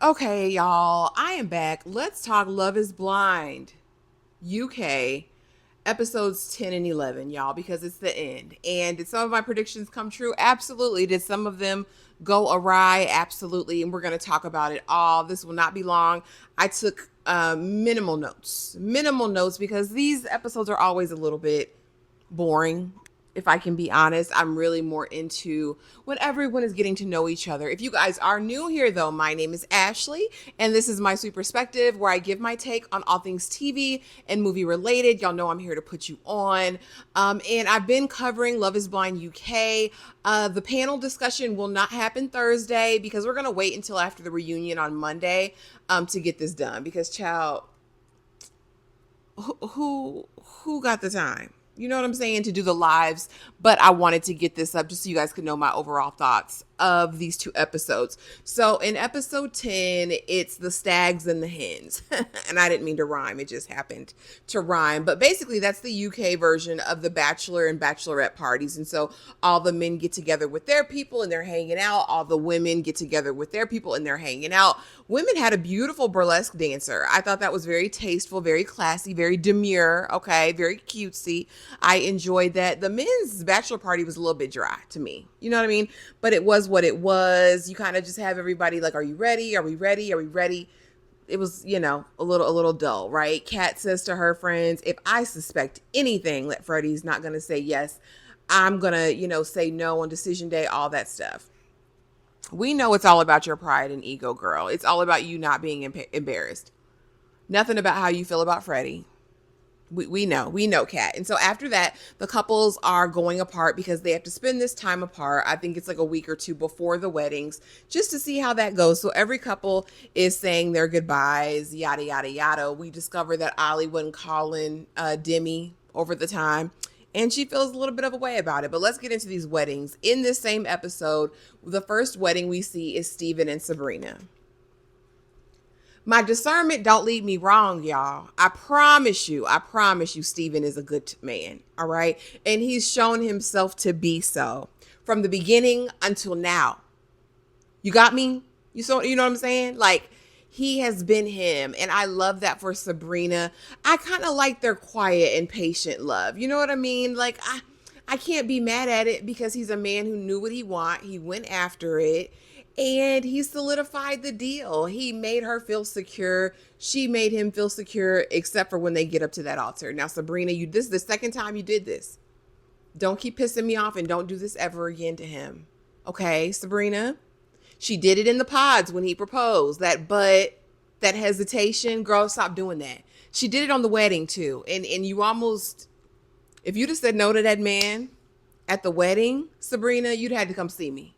Okay, y'all, I am back. Let's talk Love is Blind UK episodes 10 and 11, y'all, because it's the end. And did some of my predictions come true? Absolutely. Did some of them go awry? Absolutely. And we're going to talk about it all. This will not be long. I took minimal notes because these episodes are always a little bit boring. If I can be honest, I'm really more into when everyone is getting to know each other. If you guys are new here, though, my name is Ashley, and this is my Sweet Perspective, where I give my take on all things TV and movie related. Y'all know I'm here to put you on. And I've been covering Love is Blind UK. The panel discussion will not happen Thursday because we're going to wait until after the reunion on Monday to get this done. Because, child, who got the time? You know what I'm saying? To do the lives, but I wanted to get this up just so you guys could know my overall thoughts of these two episodes. So in episode 10, it's the stags and the hens. And I didn't mean to rhyme, it just happened to rhyme. But basically, that's the UK version of the bachelor and bachelorette parties. And so all the men get together with their people and they're hanging out. All the women get together with their people and they're hanging out. Women had a beautiful burlesque dancer. I thought that was very tasteful, very classy, very demure, okay, very cutesy. I enjoyed that. The men's bachelor party was a little bit dry to me. You know what I mean? But it was what it was. You kind of just have everybody like, are you ready? Are we ready? Are we ready? It was, a little dull, right? Kat says to her friends, if I suspect anything that Freddie's not going to say yes, I'm going to, say no on decision day, all that stuff. We know it's all about your pride and ego, girl. It's all about you not being embarrassed. Nothing about how you feel about Freddie. We know Kat. And so after that, the couples are going apart because they have to spend this time apart. I think it's like a week or two before the weddings, just to see how that goes. So every couple is saying their goodbyes, yada yada yada. We discover that Ollie wasn't calling Demi over the time, and she feels a little bit of a way about it. But let's get into these weddings. In this same episode, the first wedding we see is Steven and Sabrina. My discernment don't lead me wrong, y'all. I promise you, Steven is a good man, all right? And he's shown himself to be so from the beginning until now. You got me? You know what I'm saying? Like, he has been him, and I love that for Sabrina. I kind of like their quiet and patient love. You know what I mean? Like, I can't be mad at it because he's a man who knew what he want. He went after it and he solidified the deal. He made her feel secure. She made him feel secure, except for when they get up to that altar. Now, Sabrina, this is the second time you did this. Don't keep pissing me off and don't do this ever again to him. Okay, Sabrina? She did it in the pods when he proposed. That hesitation, girl, stop doing that. She did it on the wedding too. And you almost, if you'd have said no to that man at the wedding, Sabrina, you'd had to come see me.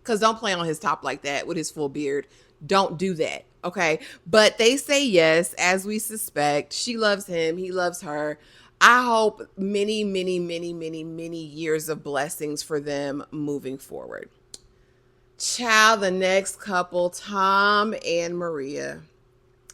Because don't play on his top like that with his full beard. Don't do that. Okay. But they say yes, as we suspect. She loves him. He loves her. I hope many, many, many, many, many years of blessings for them moving forward. Child, the next couple, Tom and Maria.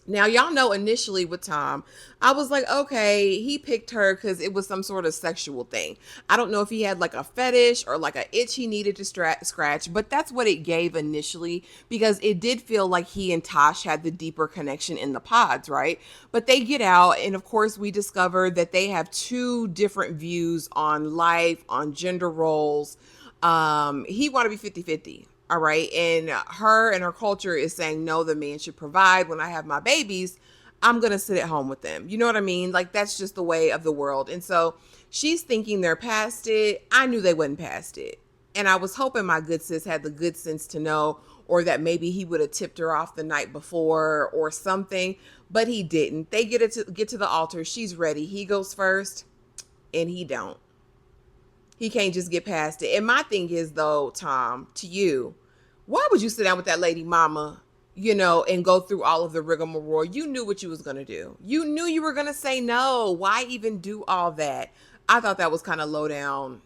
Now, y'all know initially with Tom, I was like, okay, he picked her because it was some sort of sexual thing. I don't know if he had like a fetish or like a itch he needed to scratch, but that's what it gave initially because it did feel like he and Tosh had the deeper connection in the pods, right? But they get out, and of course, we discover that they have two different views on life, on gender roles. He want to be 50-50. All right. And her culture is saying, no, the man should provide. When I have my babies, I'm going to sit at home with them. You know what I mean? Like, that's just the way of the world. And so she's thinking they're past it. I knew they wasn't past it. And I was hoping my good sis had the good sense to know, or that maybe he would have tipped her off the night before or something, but he didn't. They get to the altar. She's ready. He goes first and he don't. He can't just get past it. And my thing is, though, Tom, to you, why would you sit down with that lady mama, and go through all of the rigmarole? You knew what you was going to do. You knew you were going to say no. Why even do all that? I thought that was kind of low down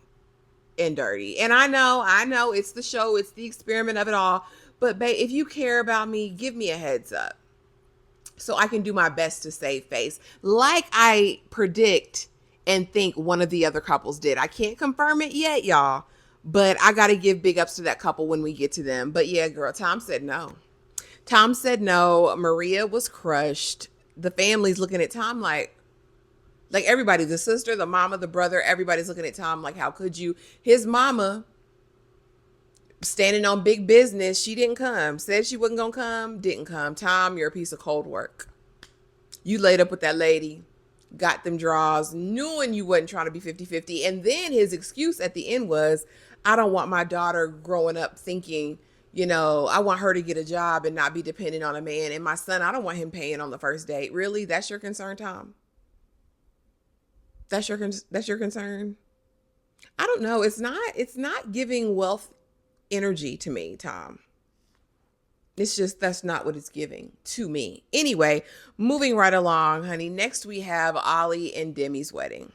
and dirty. And I know it's the show. It's the experiment of it all. But babe, if you care about me, give me a heads up so I can do my best to save face. Like I predict and think one of the other couples did. I can't confirm it yet, y'all, but I got to give big ups to that couple when we get to them. But yeah, girl, Tom said no. Tom said no. Maria was crushed. The family's looking at Tom like everybody, the sister, the mama, the brother, everybody's looking at Tom like, how could you? His mama, standing on big business, she didn't come. Said she wasn't going to come, didn't come. Tom, you're a piece of cold work. You laid up with that lady, got them draws, knowing you wasn't trying to be 50-50. And then his excuse at the end was, I don't want my daughter growing up thinking, I want her to get a job and not be dependent on a man. And my son, I don't want him paying on the first date. Really? That's your concern, Tom? That's your concern? I don't know. It's not giving wealth energy to me, Tom. It's just, that's not what it's giving to me. Anyway, moving right along, honey. Next we have Ollie and Demi's wedding.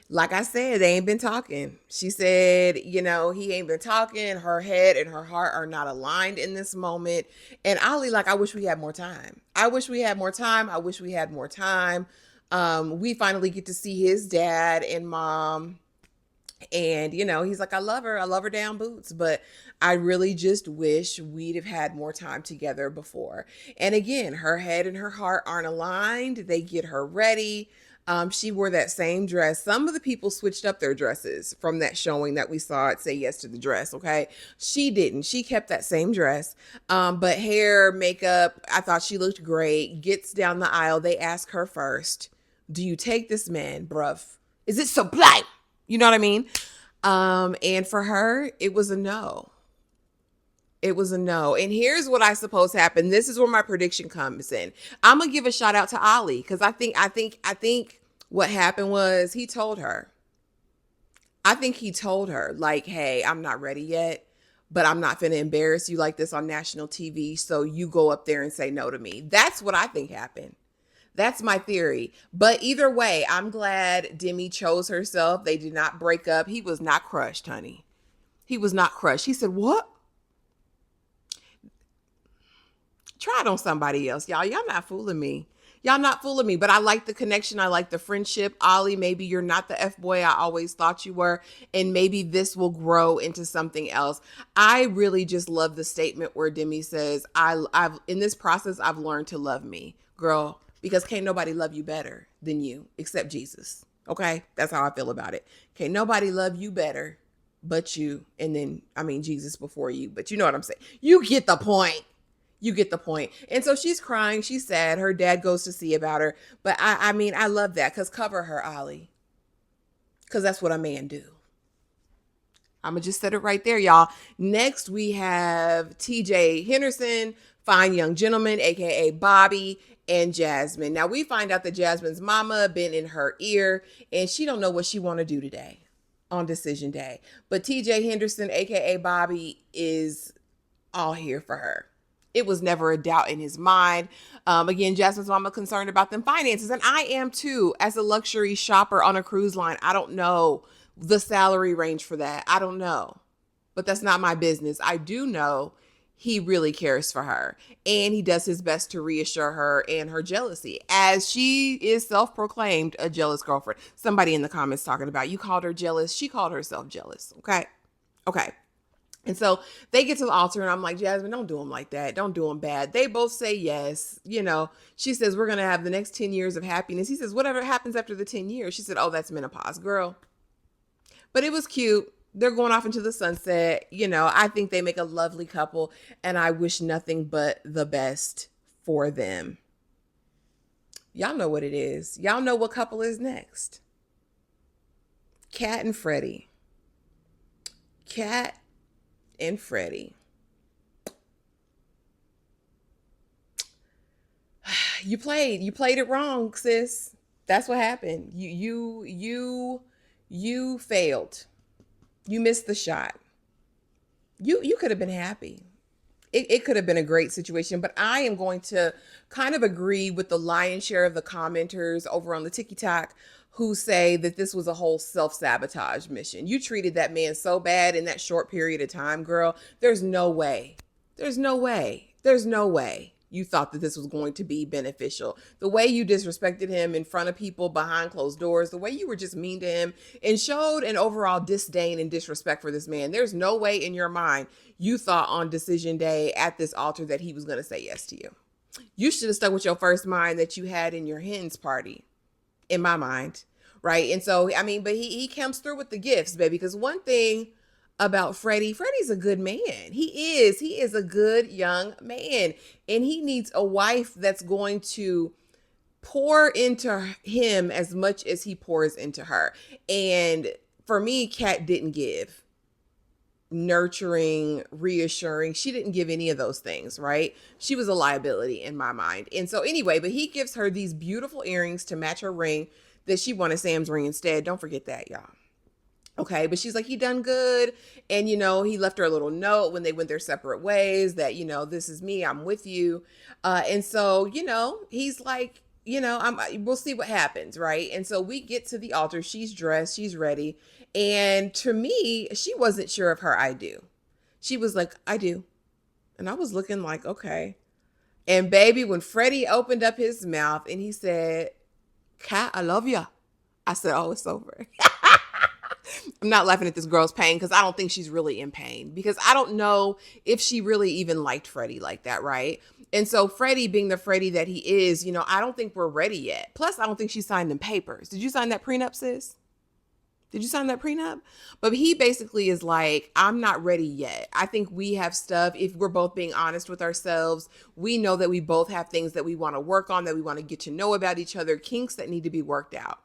Like I said, they ain't been talking. She said, he ain't been talking. Her head and her heart are not aligned in this moment. And Ollie, like, I wish we had more time. I wish we had more time. I wish we had more time. We finally get to see his dad and mom. And, he's like, I love her down boots, but I really just wish we'd have had more time together before. And again, her head and her heart aren't aligned. They get her ready. She wore that same dress. Some of the people switched up their dresses from that showing that we saw at Say Yes to the Dress. Okay. She didn't. She kept that same dress. But hair, makeup, I thought she looked great. Gets down the aisle. They ask her first, do you take this man, bruv? Is it sublime? You know what I mean? And for her, it was a no. It was a no. And here's what I suppose happened. This is where my prediction comes in. I'm going to give a shout out to Ollie because I think what happened was he told her. I think he told her like, hey, I'm not ready yet, but I'm not finna embarrass you like this on national TV. So you go up there and say no to me. That's what I think happened. That's my theory. But either way, I'm glad Demi chose herself. They did not break up. He was not crushed, honey. He was not crushed. He said, what? Try it on somebody else, y'all. Y'all not fooling me. Y'all not fooling me, but I like the connection. I like the friendship. Ollie, maybe you're not the F-boy I always thought you were, and maybe this will grow into something else. I really just love the statement where Demi says, I've in this process, I've learned to love me, girl, because can't nobody love you better than you except Jesus. Okay? That's how I feel about it. Can't nobody love you better but you, and then, Jesus before you, but you know what I'm saying. You get the point. You get the point. And so she's crying. She's sad. Her dad goes to see about her. But I love that because cover her, Ollie. Because that's what a man do. I'm going to just set it right there, y'all. Next, we have TJ Henderson, Fine Young Gentleman, a.k.a. Bobby, and Jasmine. Now, we find out that Jasmine's mama been in her ear, and she don't know what she want to do today on decision day. But TJ Henderson, a.k.a. Bobby, is all here for her. It was never a doubt in his mind. Again, Jasmine's mama concerned about them finances. And I am too, as a luxury shopper on a cruise line. I don't know the salary range for that. I don't know. But that's not my business. I do know he really cares for her. And he does his best to reassure her and her jealousy. As she is self-proclaimed a jealous girlfriend. Somebody in the comments talking about, you called her jealous. She called herself jealous. Okay. And so they get to the altar and I'm like, Jasmine, don't do them like that. Don't do them bad. They both say yes. She says, we're going to have the next 10 years of happiness. He says, whatever happens after the 10 years. She said, oh, that's menopause, girl. But it was cute. They're going off into the sunset. I think they make a lovely couple and I wish nothing but the best for them. Y'all know what it is. Y'all know what couple is next. Kat and Freddie. Kat and Freddie. You played it wrong, sis. That's what happened. You failed. You missed the shot. You could have been happy. It could have been a great situation, but I am going to kind of agree with the lion's share of the commenters over on the TikTok who say that this was a whole self-sabotage mission. You treated that man so bad in that short period of time, girl. There's no way. you thought that this was going to be beneficial. The way you disrespected him in front of people behind closed doors, the way you were just mean to him and showed an overall disdain and disrespect for this man. There's no way in your mind you thought on decision day at this altar that he was going to say yes to you. You should have stuck with your first mind that you had in your hens party, in my mind. Right. And so, I mean, but he comes through with the gifts, baby, because one thing about Freddie's a good man. He is a good young man, and he needs a wife that's going to pour into him as much as he pours into her. And for me, Kat didn't give nurturing, reassuring. She didn't give any of those things, right? She was a liability in my mind. And so anyway, but he gives her these beautiful earrings to match her ring that she wanted Sam's ring instead. Don't forget that, y'all. Okay, but she's like, he done good. And, you know, he left her a little note when they went their separate ways that, you know, this is me, I'm with you. And so, you know, he's like, you know, we'll see what happens, right? And so we get to the altar. She's dressed, she's ready. And to me, she wasn't sure of her I do. She was like, I do. And I was looking like, okay. And baby, when Freddie opened up his mouth and he said, Kat, I love you, I said, oh, it's over. I'm not laughing at this girl's pain because I don't think she's really in pain, because I don't know if she really even liked Freddie like that, right? And so Freddie, being the Freddie that he is, you know, I don't think we're ready yet. Plus, I don't think she signed them papers. Did you sign that prenup, sis? Did you sign that prenup? But he basically is like, I'm not ready yet. I think we have stuff, if we're both being honest with ourselves, we know that we both have things that we want to work on, that we want to get to know about each other, kinks that need to be worked out.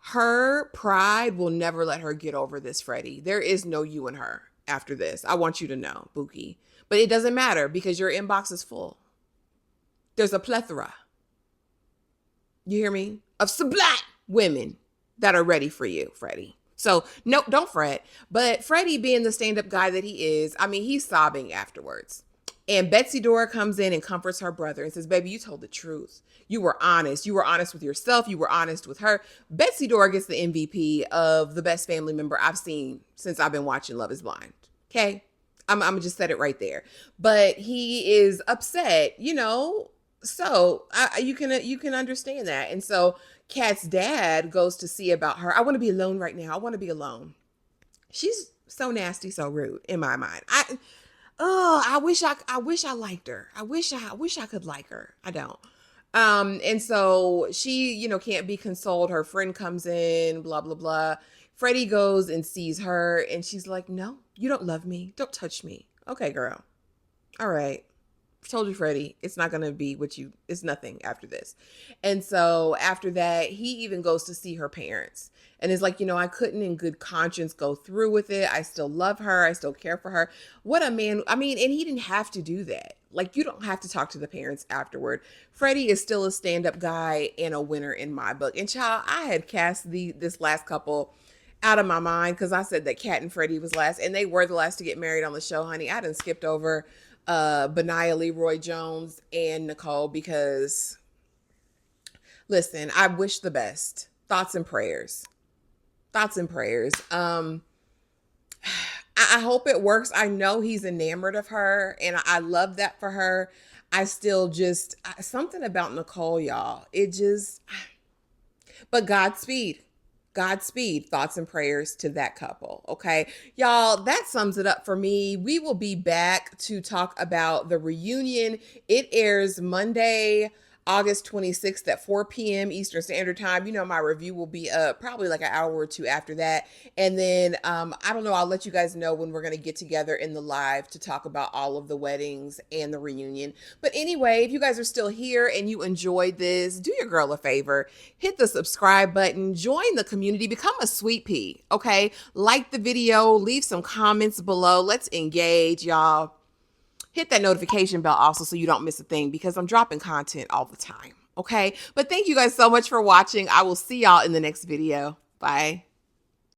Her pride will never let her get over this, Freddie. There is no you and her after this. I want you to know, Buki. But it doesn't matter because your inbox is full. There's a plethora, you hear me, of sublime women that are ready for you, Freddie. So no, don't fret. But Freddie, being the stand-up guy that he is, I mean, he's sobbing afterwards. And Betsy Dora comes in and comforts her brother and says, baby, you told the truth. You were honest. You were honest with yourself. You were honest with her. Betsy Dora gets the MVP of the best family member I've seen since I've been watching Love is Blind. Okay? I'm going to just set it right there. But he is upset, you know, so you can understand that. And so Kat's dad goes to see about her. I want to be alone right now. I want to be alone. She's so nasty, so rude in my mind. I wish I liked her. I wish I could like her. I don't. And so she, you know, can't be consoled. Her friend comes in, blah, blah, blah. Freddie goes and sees her and she's like, no, you don't love me. Don't touch me. Okay, girl. All right. Told you, Freddie, it's not going to be it's nothing after this. And so after that, he even goes to see her parents and is like, you know, I couldn't in good conscience go through with it. I still love her. I still care for her. What a man. I mean, and he didn't have to do that. Like, you don't have to talk to the parents afterward. Freddie is still a stand-up guy and a winner in my book. And child, I had cast this last couple out of my mind because I said that Kat and Freddie was last, and they were the last to get married on the show, honey. I done skipped over Benaya Leroy Jones and Nicole because, listen, I wish the best. Thoughts and prayers. Thoughts and prayers. I hope it works. I know he's enamored of her, and I love that for her. I still just, something about Nicole, y'all. But Godspeed. Godspeed, thoughts and prayers to that couple. Okay, y'all, that sums it up for me. We will be back to talk about the reunion. It airs Monday, August 26th at 4 p.m. Eastern Standard Time. You know, my review will be up probably like an hour or two after that. And then, I don't know, I'll let you guys know when we're going to get together in the live to talk about all of the weddings and the reunion. But anyway, if you guys are still here and you enjoyed this, do your girl a favor. Hit the subscribe button, join the community, become a sweet pea, okay? Like the video, leave some comments below. Let's engage, y'all. Hit that notification bell also so you don't miss a thing because I'm dropping content all the time, okay? But thank you guys so much for watching. I will see y'all in the next video. Bye.